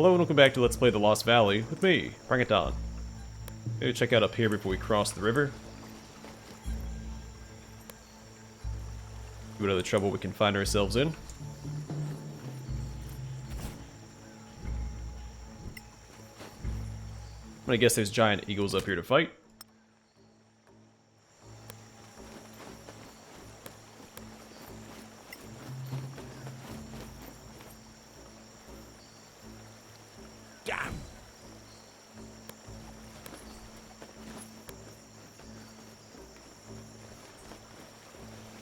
Hello and welcome back to Let's Play the Lost Valley with me, BringItDon. Maybe check out up here before we cross the river. See what other trouble we can find ourselves in. I'm gonna guess there's giant eagles up here to fight.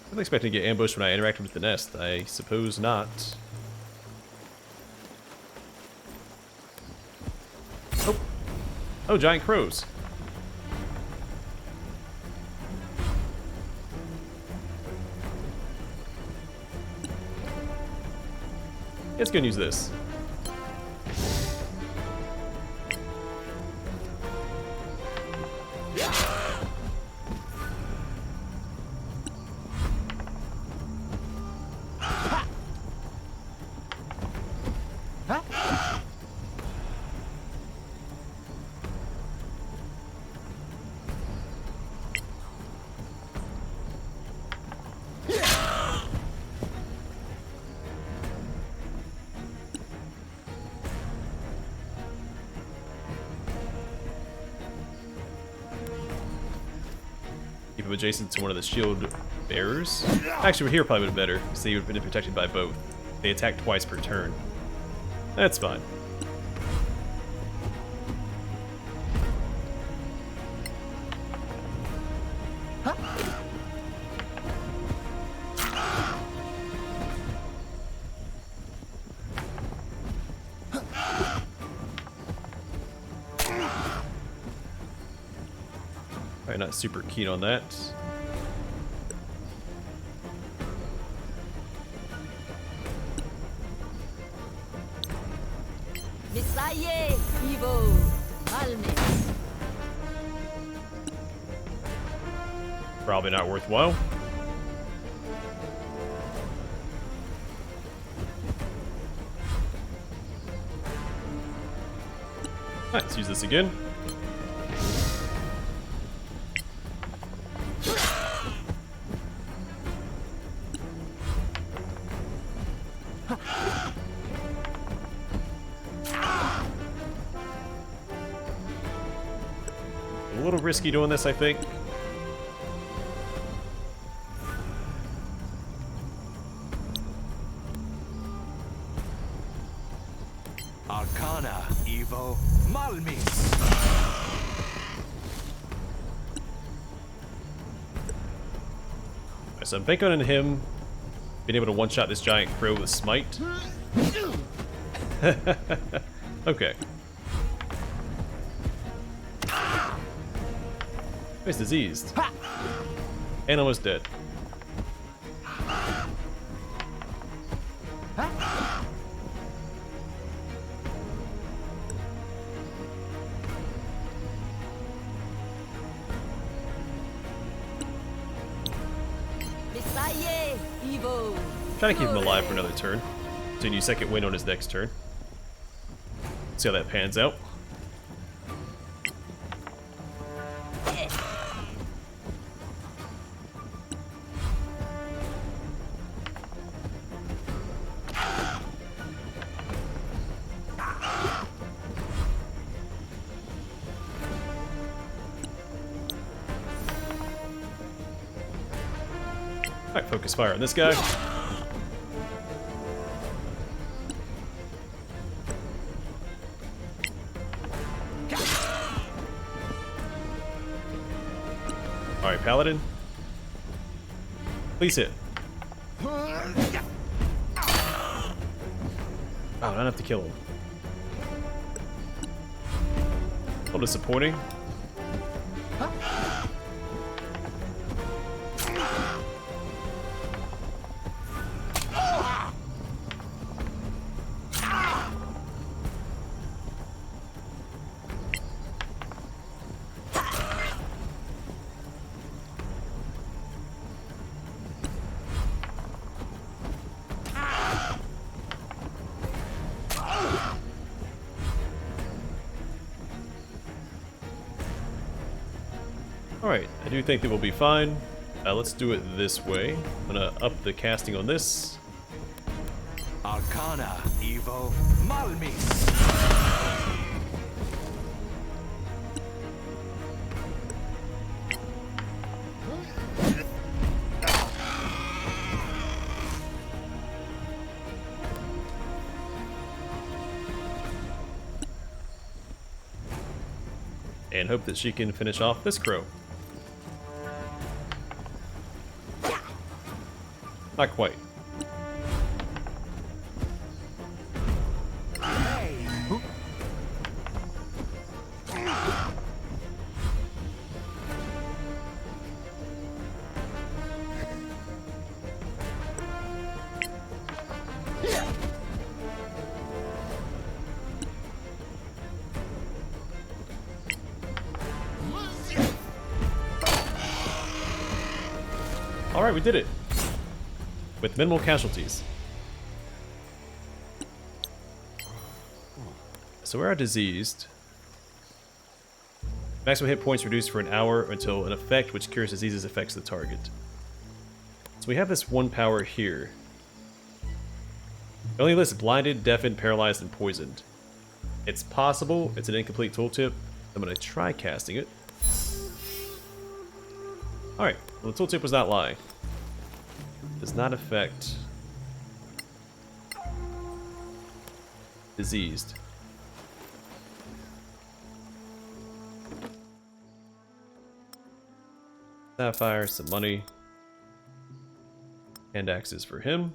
I was expecting to get ambushed when I interacted with the nest. I suppose not. Oh! Oh, giant crows. Let's go and use this. Keep him adjacent to one of the shield bearers. Actually, we're here probably would have been better, because he would have been protected by both. They attack twice per turn. That's fine. Probably not super keen on that. Probably not worthwhile. Alright, let's use this again. A little risky doing this, I think. Arcana, Evo, Malmis. So I'm banking on him being able to one-shot this giant crow with Smite. Okay. He's diseased. And almost dead. Trying to keep him alive for another turn. Continue second win on his next turn. See how that pans out. Alright, focus fire on this guy. Alright, Paladin. Please hit. Oh, I don't have to kill him. A little disappointing. Alright, I do think that we'll be fine. Let's do it this way. I'm gonna up the casting on this. Arcana, Evo, Malmis. And hope that she can finish off this crow. Not quite. Alright, we did it. With minimal casualties. So we are diseased. Maximum hit points reduced for an hour until an effect which cures diseases affects the target. So we have this one power here. It only lists blinded, deafened, paralyzed, and poisoned. It's possible, it's an incomplete tooltip. I'm going to try casting it. Alright, well, the tooltip was not lying. Does not affect diseased. Sapphire, some money. And axes for him.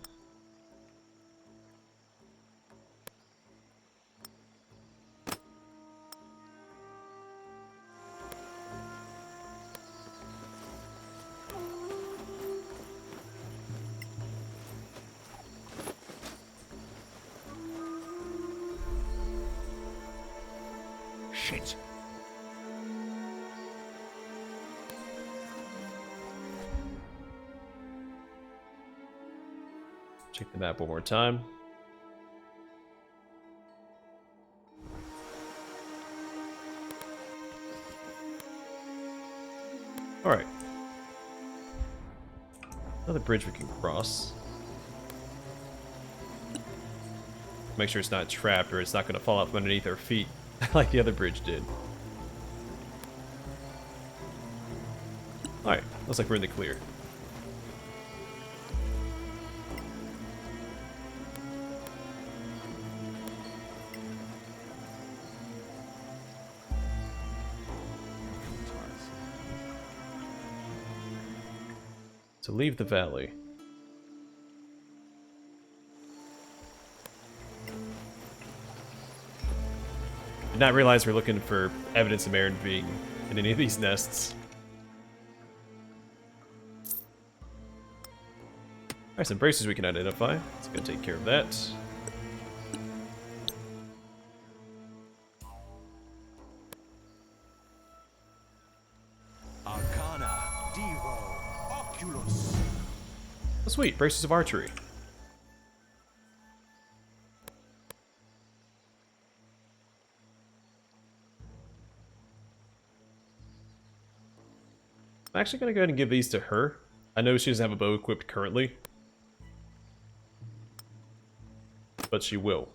Shit. Check the map one more time. Alright. Another bridge we can cross. Make sure it's not trapped or it's not going to fall out from underneath our feet like the other bridge did. Alright, looks like we're in the clear. To leave the valley. Did not realize we're looking for evidence of Marin being in any of these nests. Alright, some braces we can identify. Let's go take care of that. Arcana, Devo, Oculus. Oh, sweet, braces of archery. I'm actually going to go ahead and give these to her. I know she doesn't have a bow equipped currently, but she will.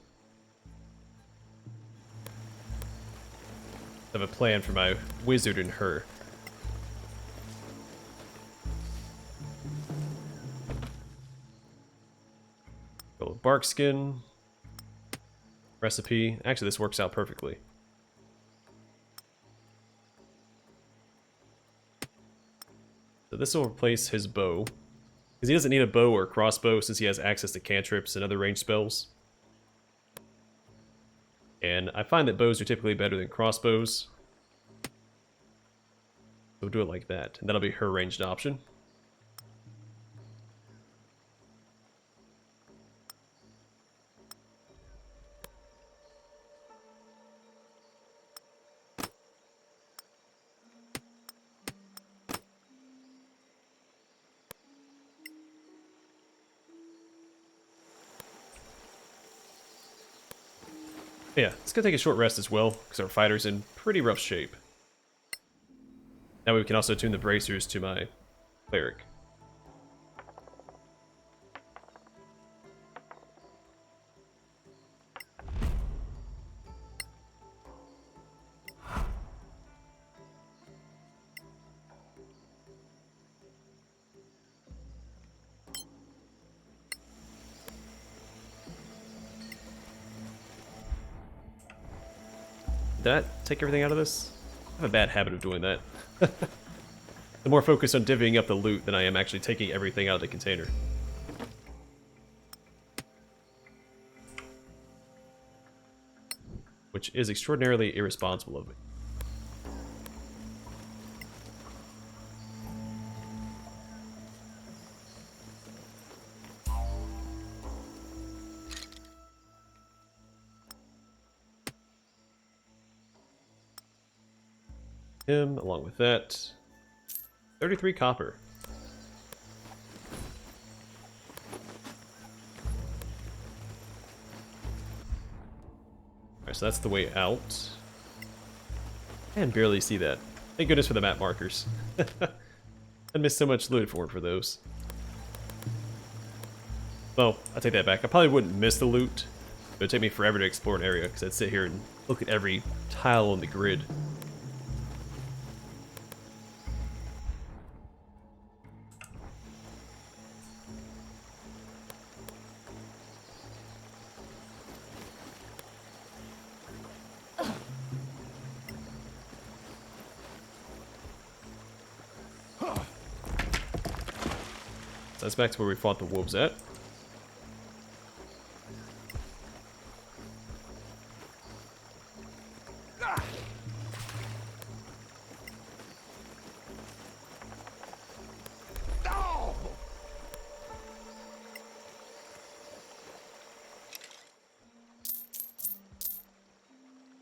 I have a plan for my wizard and her. Gold bark skin. Recipe. Actually, this works out perfectly. So this will replace his bow. Because he doesn't need a bow or a crossbow since he has access to cantrips and other ranged spells. And I find that bows are typically better than crossbows. So we'll do it like that. And that'll be her ranged option. Yeah, it's gonna take a short rest as well, because our fighter's in pretty rough shape. Now we can also tune the bracers to my cleric. Did that take everything out of this? I have a bad habit of doing that. I'm more focused on divvying up the loot than I am actually taking everything out of the container. Which is extraordinarily irresponsible of me. Him, along with that. 33 copper. Alright, so that's the way out. I can barely see that. Thank goodness for the map markers. I missed so much loot for those. Well, I take that back. I probably wouldn't miss the loot. It would take me forever to explore an area, because I'd sit here and look at every tile on the grid. So that's back to where we fought the wolves at.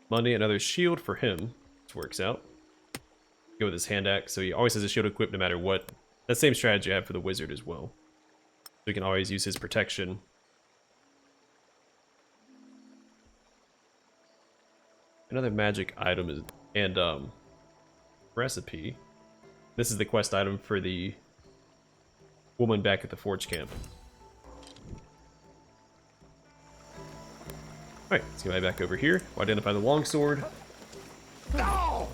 Money, another shield for him, which works out. Go with his hand axe, so he always has a shield equipped no matter what. That same strategy I have for the wizard as well. So he can always use his protection. Another magic item is, and recipe. This is the quest item for the woman back at the forge camp. Alright, let's go right back over here. We'll identify the longsword. No!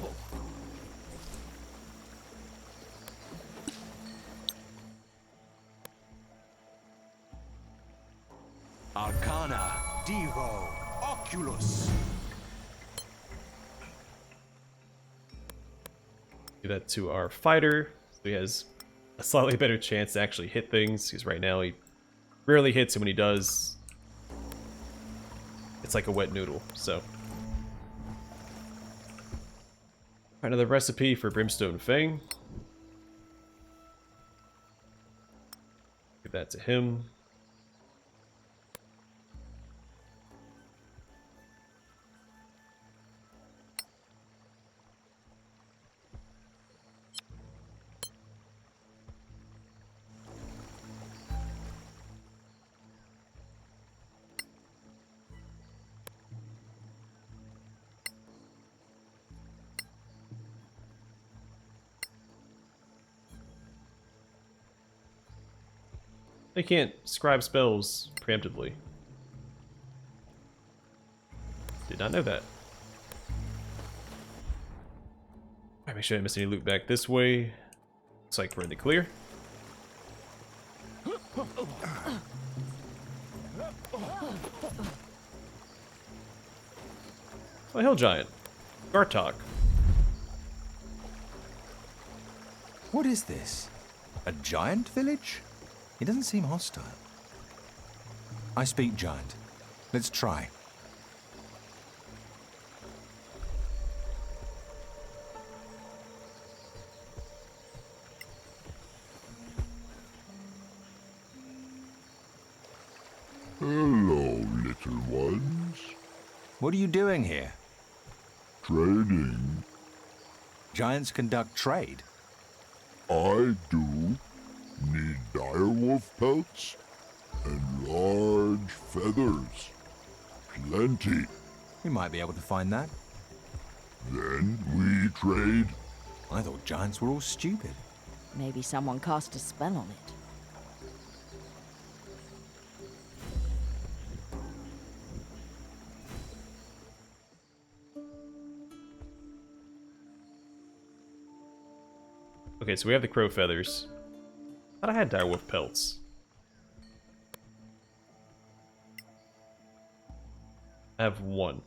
Arcana, Devo, Oculus. Do that to our fighter, so he has a slightly better chance to actually hit things, because right now he rarely hits, and when he does, it's like a wet noodle, so. Another recipe for Brimstone Fang. Give that to him. They can't scribe spells preemptively. Did not know that. Alright, make sure I didn't miss any loot back this way. Looks like we're in the clear. Oh, hill giant. Gartok. What is this? A giant village? He doesn't seem hostile. I speak giant. Let's try. Hello, little ones. What are you doing here? Trading. Giants conduct trade. I do need direwolf pelts and large feathers. Plenty. We might be able to find that. Then we trade I thought giants were all stupid. Maybe someone cast a spell on it. Okay, so we have the crow feathers. Thought I had direwolf pelts. I have one.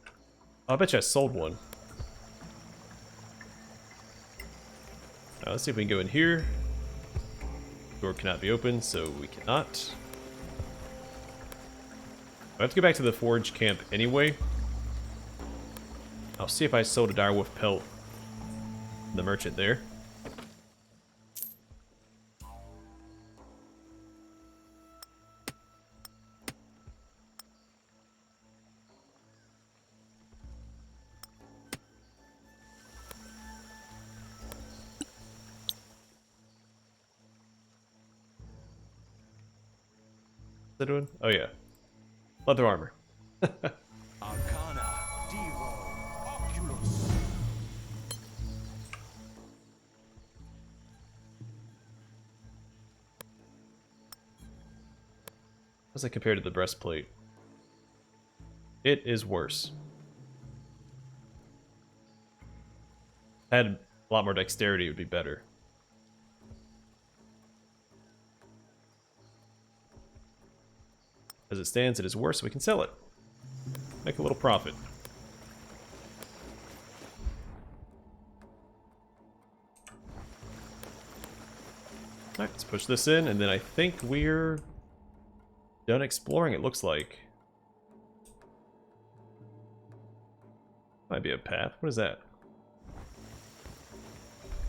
Oh, I bet you I sold one. Let's see if we can go in here. Door cannot be opened, so we cannot. I have to go back to the forge camp anyway. I'll see if I sold a direwolf pelt to the merchant there. What's that doing? Oh yeah. Leather armor. Arcana, Devo, Oculus. How's that compared to the breastplate? It is worse. Had a lot more dexterity, it would be better. As it stands, it is worse, so we can sell it. Make a little profit. Alright, let's push this in, and then I think we're done exploring, it looks like. Might be a path. What is that?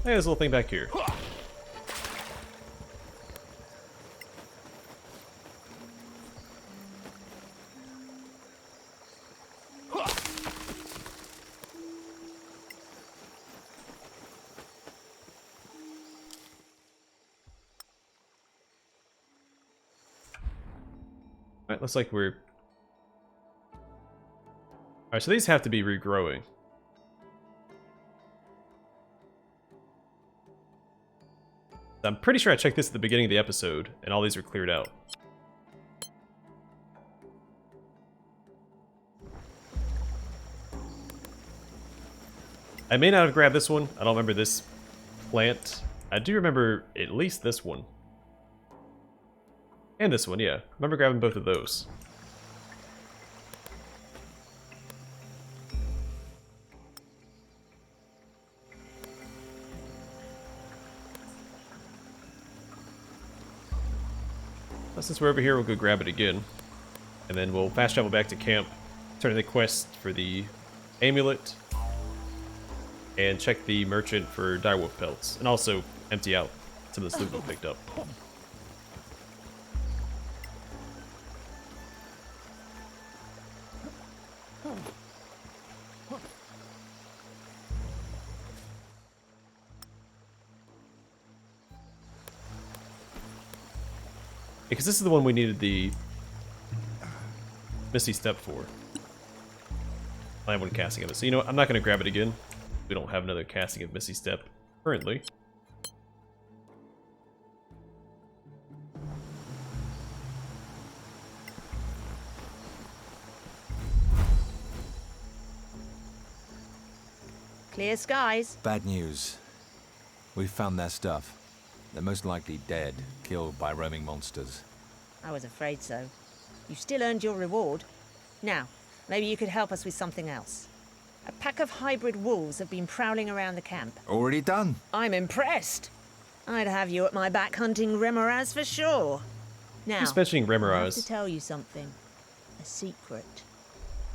Hey, there's a little thing back here. Alright, looks like we're... Alright, so these have to be regrowing. I'm pretty sure I checked this at the beginning of the episode, and all these are cleared out. I may not have grabbed this one. I don't remember this plant. I do remember at least this one. And this one, yeah. I remember grabbing both of those. Well, since we're over here, we'll go grab it again. And then we'll fast travel back to camp, turn in the quest for the amulet, and check the merchant for direwolf pelts. And also empty out some of the loot we picked up. Because this is the one we needed the Misty Step for. I have one casting of it. So, you know what? I'm not going to grab it again. We don't have another casting of Misty Step currently. Clear skies. Bad news. We found their stuff. They're most likely dead, killed by roaming monsters. I was afraid so. You still earned your reward. Now, maybe you could help us with something else. A pack of hybrid wolves have been prowling around the camp. Already done. I'm impressed. I'd have you at my back hunting Remoraz for sure. Now, Who's mentioning I have to Remoraz? tell you something. A secret.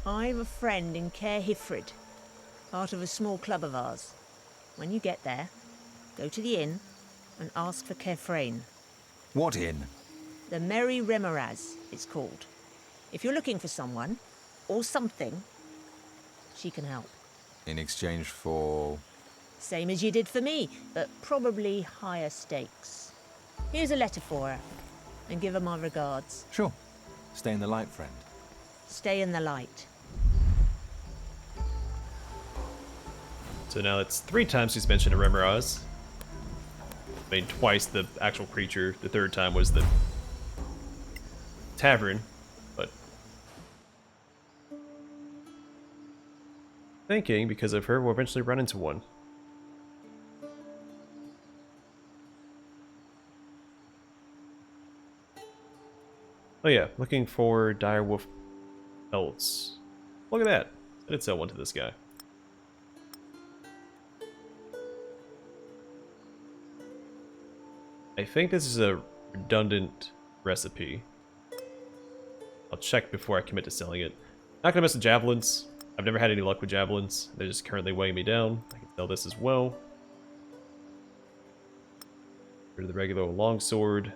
I've a friend in Caer Hifrid, part of a small club of ours. When you get there, go to the inn and ask for Kefrain. What inn? The Merry Remoraz, it's called. If you're looking for someone, or something, she can help. In exchange for... Same as you did for me, but probably higher stakes. Here's a letter for her, and give her my regards. Sure. Stay in the light, friend. Stay in the light. So now it's 3 times he's mentioned a Remoraz. I mean, twice the actual creature. The 3rd time was the tavern, but thinking because of her, we'll eventually run into one. Oh yeah, looking for direwolf pelts. Look at that. I did sell one to this guy. I think this is a redundant recipe. I'll check before I commit to selling it. Not gonna mess with javelins. I've never had any luck with javelins. They're just currently weighing me down. I can sell this as well. Get rid of the regular longsword. Get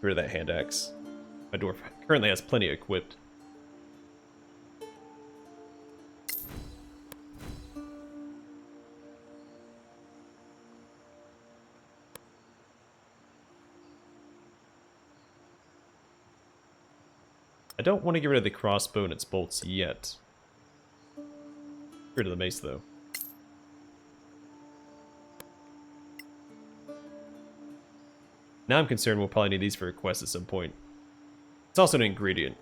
rid of that hand axe. My dwarf currently has plenty equipped. I don't want to get rid of the crossbow and its bolts yet. Get rid of the mace, though. Now I'm concerned we'll probably need these for a quest at some point. It's also an ingredient.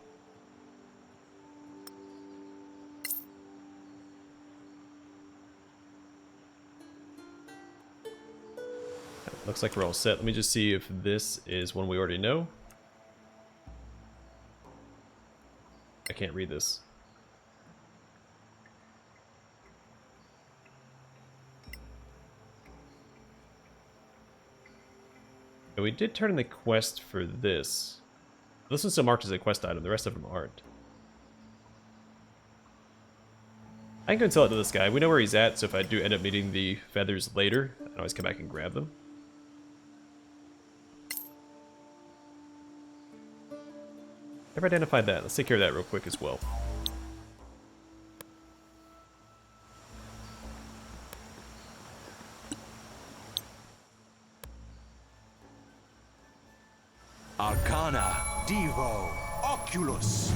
Looks like we're all set. Let me just see if this is one we already know. I can't read this. And we did turn in the quest for this. This one's still marked as a quest item, the rest of them aren't. I can go and tell it to this guy. We know where he's at, so if I do end up needing the feathers later, I can always come back and grab them. Never identified that. Let's take care of that real quick as well. Arcana, Devo, Oculus.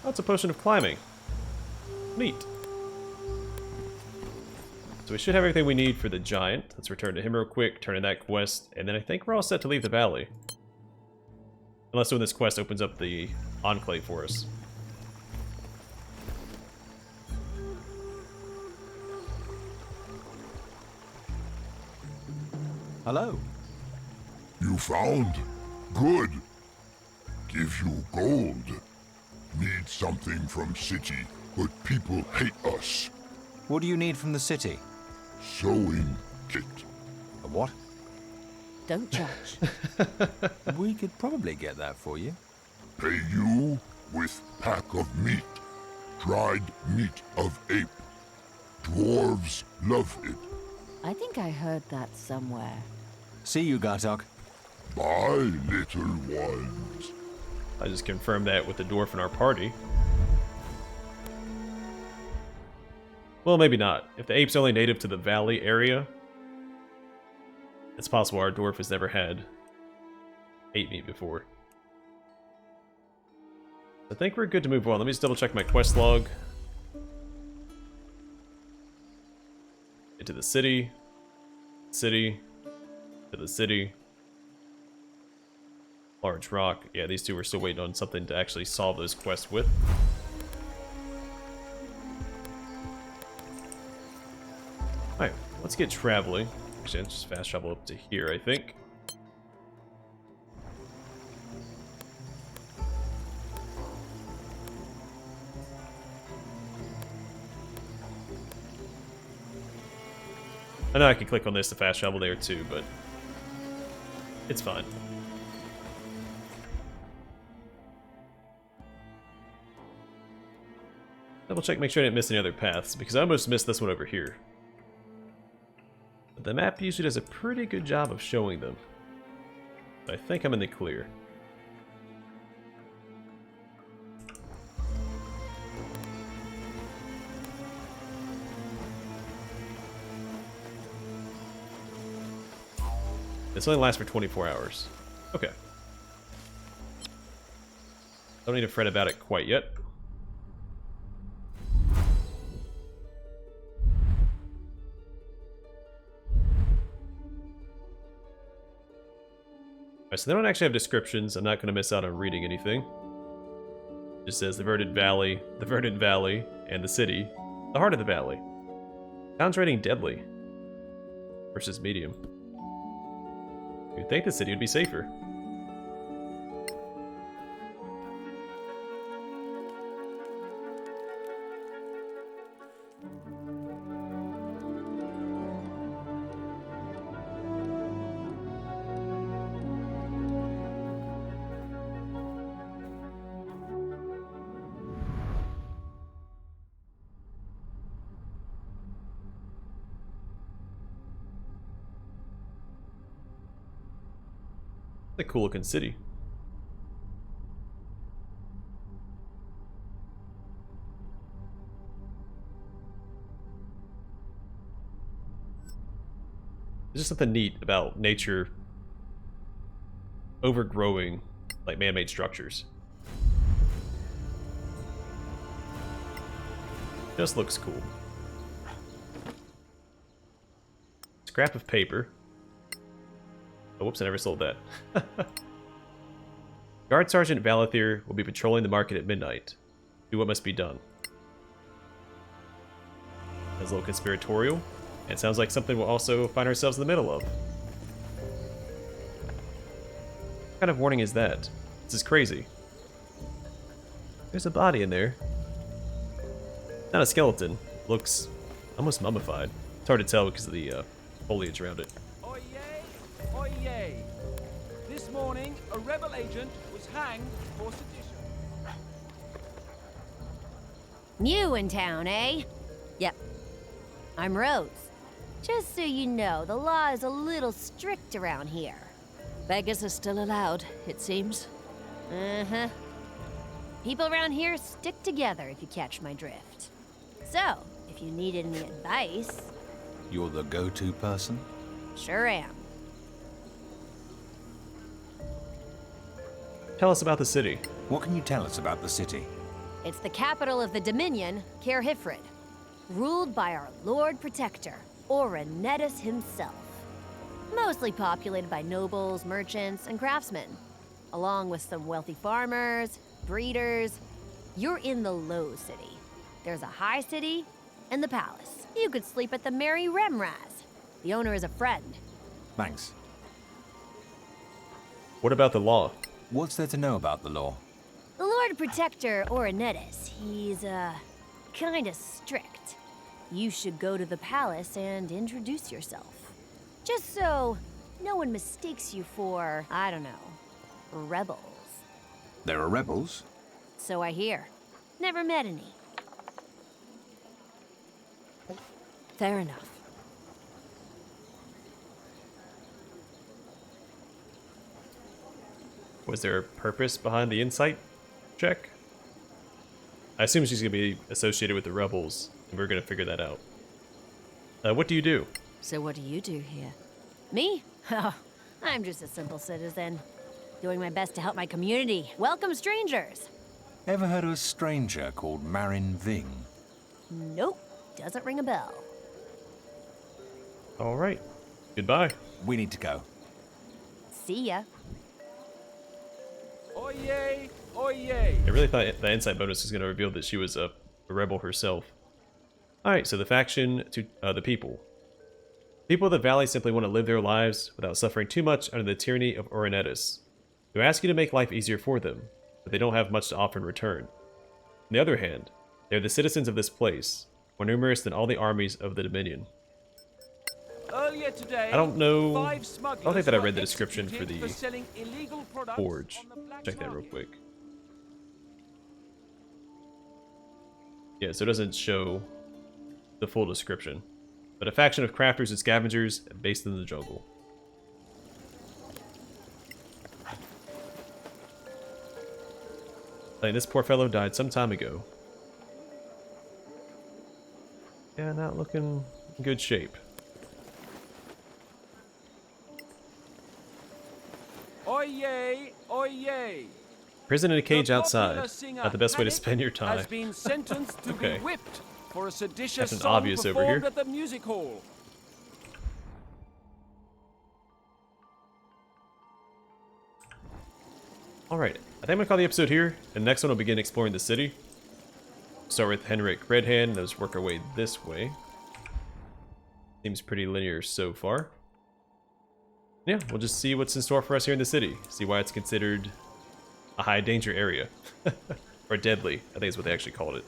Oh, it's a potion of climbing. Neat. So we should have everything we need for the giant. Let's return to him real quick, turn in that quest, and then I think we're all set to leave the valley. Unless when this quest opens up the enclave for us. Hello. You found? Good. Give you gold. Need something from city, but people hate us. What do you need from the city? Sewing kit. A what? Don't judge. We could probably get that for you. Pay you with pack of meat. Dried meat of ape. Dwarves love it. I think I heard that somewhere. See you, Gartok. Bye, little ones. I just confirmed that with the dwarf in our party. Well, maybe not. If the ape's only native to the valley area, it's possible our dwarf has never had ape meat before. I think we're good to move on. Let me just double check my quest log. Into the city. City. To the city. Large rock. Yeah, these two we're still waiting on something to actually solve those quests with. Alright, let's get traveling. Actually, let's just fast travel up to here, I think. I know I can click on this to fast travel there too, but it's fine. Double check, make sure I didn't miss any other paths, because I almost missed this one over here. But the map usually does a pretty good job of showing them. But I think I'm in the clear. This only lasts for 24 hours. Okay. Don't need to fret about it quite yet. Alright, so they don't actually have descriptions. I'm not going to miss out on reading anything. It just says the Verdant Valley, and the city, the heart of the valley. Sounds rating deadly versus medium. You'd think the city would be safer. It's a cool looking city. There's just something neat about nature overgrowing like man-made structures. Just looks cool. Scrap of paper. Oh, whoops, I never sold that. Guard Sergeant Valathir will be patrolling the market at midnight. Do what must be done. That's a little conspiratorial. And sounds like something we'll also find ourselves in the middle of. What kind of warning is that? This is crazy. There's a body in there. Not a skeleton. Looks almost mummified. It's hard to tell because of the foliage around it. Oyez! Oyez! This morning, a rebel agent was hanged for sedition. New in town, eh? Yep. I'm Rose. Just so you know, the law is a little strict around here. Beggars are still allowed, it seems. Uh-huh. People around here stick together, if you catch my drift. So, if you need any advice... You're the go-to person? Sure am. Tell us about the city. What can you tell us about the city? It's the capital of the Dominion, Caer Hifrid, ruled by our Lord Protector, Orenetus himself. Mostly populated by nobles, merchants, and craftsmen, along with some wealthy farmers, breeders. You're in the low city. There's a high city and the palace. You could sleep at the Merry Remraz. The owner is a friend. Thanks. What about the law? What's there to know about the law? The Lord Protector, Orenetus, he's, kinda strict. You should go to the palace and introduce yourself. Just so no one mistakes you for, I don't know, rebels. There are rebels? So I hear. Never met any. Fair enough. Was there a purpose behind the insight check? I assume she's going to be associated with the rebels, and we're going to figure that out. What do you do? So what do you do here? Me? Oh, I'm just a simple citizen. Doing my best to help my community. Welcome strangers. Ever heard of a stranger called Marin Ving? Nope. Doesn't ring a bell. Alright. Goodbye. We need to go. See ya. Oyez! Oyez! I really thought the insight bonus was going to reveal that she was a rebel herself. Alright, so the faction to the people. People of the valley simply want to live their lives without suffering too much under the tyranny of Orenetus. They ask you to make life easier for them, but they don't have much to offer in return. On the other hand, they are the citizens of this place, more numerous than all the armies of the Dominion. Earlier today, I don't know. 5 I smugglers don't think that I were read the description for executed the selling illegal products forge. on the black Check that real market. quick. Yeah, so it doesn't show the full description. But a faction of crafters and scavengers based in the jungle. I mean, this poor fellow died some time ago. Yeah, not looking in good shape. Oyez! Oyez! Prison in a cage The outside. popular singer Not the best way to Panic spend your time. Has been sentenced to Okay. be whipped for a seditious Captain song Obvious over performed here. at the music hall. Alright, I think I'm gonna call the episode here, and next one we'll begin exploring the city. Start with Henrik Redhand, and let's work our way this way. Seems pretty linear so far. Yeah, we'll just see what's in store for us here in the city. See why it's considered a high danger area. Or deadly, I think is what they actually called it.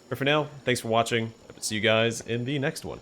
But for now, thanks for watching. I will see you guys in the next one.